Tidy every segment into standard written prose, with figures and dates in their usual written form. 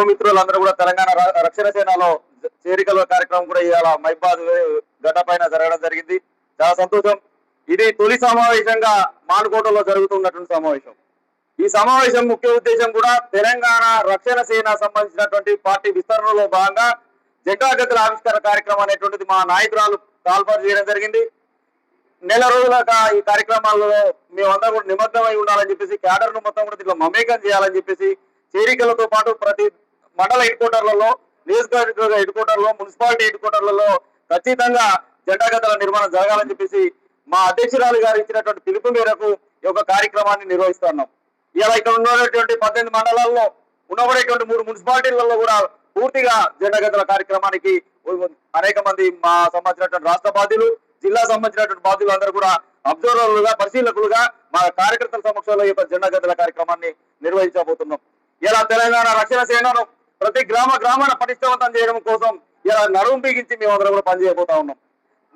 మిత్రులందరూ కూడా తెలంగాణ రక్షణ సేనలో చేరికల కార్యక్రమం కూడా ఇవాళ మైబాద్ గడ్డ పైన జరగడం జరిగింది. చాలా సంతోషం. ఇది తొలి సమావేశంగా మానుకోటలో జరుగుతున్నటువంటి సమావేశం. ఈ సమావేశం ముఖ్య ఉద్దేశం కూడా తెలంగాణ రక్షణ సేన సంబంధించినటువంటి పార్టీ విస్తరణలో భాగంగా జెండా గద్దెల ఆవిష్కరణ కార్యక్రమం అనేటువంటిది మా నాయకురాలు తాల్పాటు చేయడం జరిగింది. నెల రోజులుగా ఈ కార్యక్రమాల్లో మేమందరం కూడా నిమగ్నమై ఉండాలని చెప్పేసి క్యాడర్ ను మొత్తం కూడా దీంట్లో మమేకం చేయాలని చెప్పేసి చేరికలతో పాటు ప్రతి మండల హెడ్ క్వార్టర్లలో, నియోజకవర్గ హెడ్ క్వార్టర్లో, మున్సిపాలిటీ హెడ్ క్వార్టర్లలో ఖచ్చితంగా జెండా గద్దెల నిర్మాణం జరగాలని చెప్పేసి మా అధ్యక్షురాలు గారు ఇచ్చినటువంటి పిలుపు మేరకు ఈ యొక్క కార్యక్రమాన్ని నిర్వహిస్తున్నాం. ఇలా ఇక్కడ ఉన్నటువంటి 18 మండలాల్లో ఉన్నబడేటువంటి 3 మున్సిపాలిటీలలో కూడా పూర్తిగా జెండా గద్దెల కార్యక్రమానికి అనేక మంది మా సంబంధించినటువంటి రాష్ట్ర బాధ్యులు, జిల్లా సంబంధించినటువంటి బాధ్యులు అందరూ కూడా అబ్జర్వర్లుగా, పరిశీలకులుగా మా కార్యకర్తల సమక్షంలో ఈ యొక్క జెండా గద్దెల కార్యక్రమాన్ని నిర్వహించబోతున్నాం. ఇలా తెలంగాణ రక్షణ సేనను ప్రతి గ్రామాన పటిష్టవంతం చేయడం కోసం ఇలా నడుము బిగించి మేమందరం కూడా పనిచేయబోతా ఉన్నాం.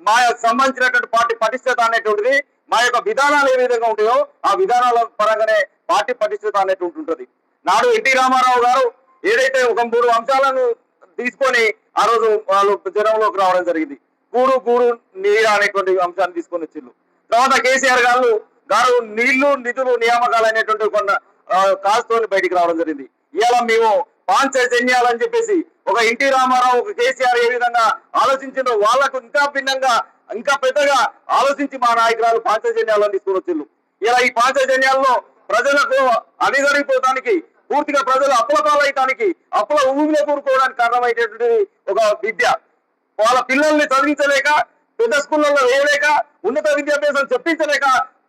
మా సంబంధించినటువంటి పార్టీ పటిష్టత అనేటువంటిది మా యొక్క విధానాలు ఏ విధంగా ఉంటాయో ఆ విధానాల పరంగానే పార్టీ పటిష్టత అనేటువంటి ఉంటుంది. నాడు ఎన్టీ రామారావు గారు ఏదైతే ఒక 3 అంశాలను తీసుకొని ఆ రోజు వాళ్ళు జనంలోకి రావడం జరిగింది. గూడు నీరు అనేటువంటి అంశాన్ని తీసుకొని వచ్చిండ్రు. తర్వాత కేసీఆర్ గారు నీళ్లు, నిధులు, నియామకాలు అనేటువంటి కొన్ని కాల్స్తోని బయటికి రావడం జరిగింది. ఇలా మేము పాంచజన్యాలని చెప్పేసి ఒక ఎన్టీ రామారావు, ఒక కేసీఆర్ ఏ విధంగా ఆలోచించిందో వాళ్ళకు ఇంకా భిన్నంగా, ఇంకా పెద్దగా ఆలోచించి మా నాయకురాలు పాంచజన్యాలను తీసుకొని వచ్చిండ్రు. ఇలా ఈ పాంచజన్యాల్లో ప్రజలకు అణిగడిపోవడానికి, పూర్తిగా ప్రజలు అప్పుల పాలయటానికి, అప్పుల ఊగిలో కూరుకోవడానికి కారణమైనటువంటి ఒక విద్య. వాళ్ళ పిల్లల్ని చదివించలేక, పెద్ద స్కూళ్ళల్లో వేయలేక, ఉన్నత విద్యాభ్యాసం చెప్పించలేక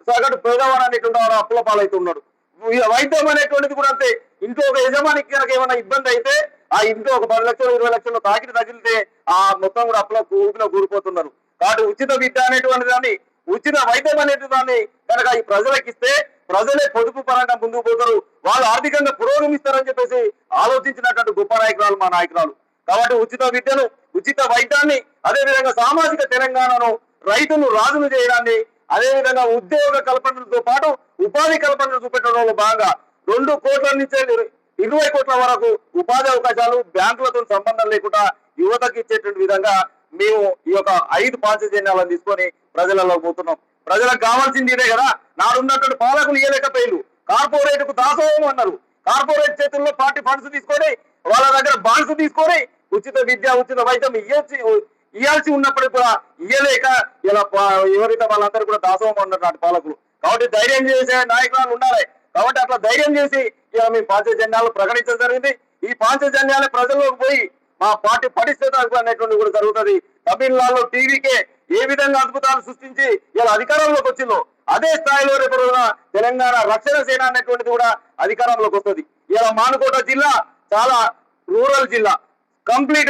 సగటు పేదవాడు అనేటువంటి వాడు అప్పుల పాలవుతున్నాడు. వైద్యం అనేటువంటిది కూడా అంతే. ఇంట్లో ఒక యజమానికి కనుక ఏమైనా ఇబ్బంది అయితే ఆ ఇంట్లో ఒక 10 లక్షలు 20 లక్షలు తాకిడి తగిలితే ఆ మొత్తం కూడా అప్పుల ఊపిలో కూడిపోతున్నారు. కాబట్టి ఉచిత విద్య అనేటువంటి దాన్ని, ఉచిత వైద్యం అనేటువంటి దాన్ని కనుక ఈ ప్రజలకు ఇస్తే ప్రజలే పొదుపు పరంగా ముందుకు పోతారు, వాళ్ళు ఆర్థికంగా పురోగమిస్తారని చెప్పేసి ఆలోచించినటువంటి గొప్ప నాయకురాలు మా నాయకురాలు. కాబట్టి ఉచిత విద్యను, ఉచిత వైద్యాన్ని, అదేవిధంగా సామాజిక తెలంగాణను, రైతులు రాజులు చేయడాన్ని, అదేవిధంగా ఉద్యోగ కల్పనతో పాటు ఉపాధి కల్పనను చూపెట్టడంలో భాగంగా 2 కోట్ల నుంచి 20 కోట్ల వరకు ఉపాధి అవకాశాలు బ్యాంకులతో సంబంధం లేకుండా యువతకు ఇచ్చేటువంటి విధంగా మేము ఈ యొక్క 5 పాంచజన్యాలను తీసుకొని ప్రజలలో పోతున్నాం. ప్రజలకు కావాల్సింది ఇదే కదా. నాడున్నటువంటి పాలకులు ఇయ్యలేకపోయారు, కార్పొరేట్ కు దాసోహం అన్నారు. కార్పొరేట్ చేతుల్లో పార్టీ ఫండ్స్ తీసుకొని, వాళ్ళ దగ్గర బాండ్స్ తీసుకొని ఉచిత విద్య, ఉచిత వైద్యం ఇయ్యాల్సి ఉన్నప్పుడు కూడా ఇయ్యలేక ఇలా ఎవరైతే వాళ్ళందరూ కూడా దాసోహం అన్నటువంటి పాలకులు. కాబట్టి ధైర్యం చేసే నాయకులు ఉండాలి. కాబట్టి అట్లా ధైర్యం చేసి ఇలా మేము పాంచజన్యాలు ప్రకటించడం జరిగింది. ఈ పాంచజన్యాలు ప్రజల్లోకి పోయి మా పార్టీ పటిష్టత అనేటువంటి కూడా జరుగుతుంది. తమిళనాడులో టీవీకే ఏ విధంగా అద్భుతాలు సృష్టించి ఇలా అధికారంలోకి వచ్చిందో అదే స్థాయిలో రేపు తెలంగాణ రక్షణ సేన అనేటువంటిది కూడా అధికారంలోకి వస్తుంది. ఇలా మానుకోట జిల్లా చాలా రూరల్ జిల్లా, కంప్లీట్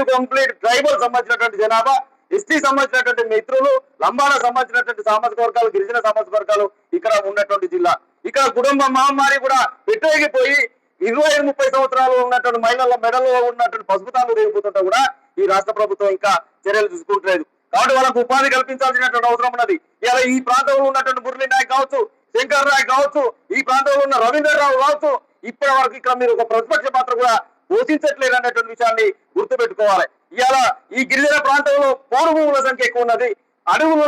ట్రైబల్ సంబంధించినటువంటి జనాభా, ఎస్టీ సంబంధించినటువంటి మిత్రులు, లంబాడ సంబంధించినటువంటి సామాజిక వర్గాలు, గిరిజన సామాజిక వర్గాలు ఇక్కడ ఉన్నటువంటి జిల్లా. ఇక్కడ కుటుంబ మహమ్మారి కూడా పెట్టేగిపోయి 25-30 సంవత్సరాలు ఉన్నటువంటి మహిళల మెడలో ఉన్నటువంటి పసుపుతాలు రేగిపోతుంటే కూడా ఈ రాష్ట్ర ప్రభుత్వం ఇంకా చర్యలు తీసుకుంటలేదు. కాబట్టి వాళ్ళకు ఉపాధి కల్పించాల్సినటువంటి అవసరం ఉన్నది. ఇలా ఈ ప్రాంతంలో ఉన్నటువంటి మురళీ నాయక్ కావచ్చు, శంకర్ నాయక్ కావచ్చు, ఈ ప్రాంతంలో ఉన్న రవీంద్రరావు కావచ్చు, ఇప్పటి వరకు ఇక్కడ మీరు ఒక ప్రతిపక్ష పాత్ర కూడా పోషించట్లేదు అనేటువంటి విషయాన్ని గుర్తుపెట్టుకోవాలి. ఇవాళ ఈ గిరిజన ప్రాంతంలో పౌర భూముల సంఖ్య ఎక్కువ ఉన్నది. అడవులు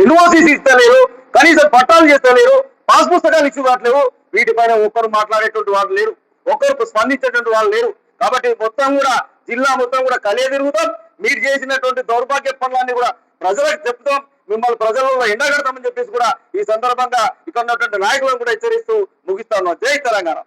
ఎన్ఓసీసీ ఇస్తలేరు, కనీసం పట్టాలు చేస్తలేరు, పాస్ పుస్తకాలు ఇచ్చుకోవట్లేవు. వీటిపైన ఒక్కరు మాట్లాడేటువంటి వాళ్ళు లేరు, ఒక్కరు స్పందించేటువంటి వాళ్ళు లేరు. కాబట్టి మొత్తం కూడా జిల్లా మొత్తం కూడా కలియ తిరుగుతాం. మీరు చేసినటువంటి దౌర్భాగ్య పనులన్నీ కూడా ప్రజలకు చెప్తాం, మిమ్మల్ని ప్రజలలో ఎండగడతామని చెప్పేసి కూడా ఈ సందర్భంగా ఇక్కడ ఉన్నటువంటి నాయకులను కూడా హెచ్చరిస్తూ ముగిస్తా ఉన్నాం. జై తెలంగాణ.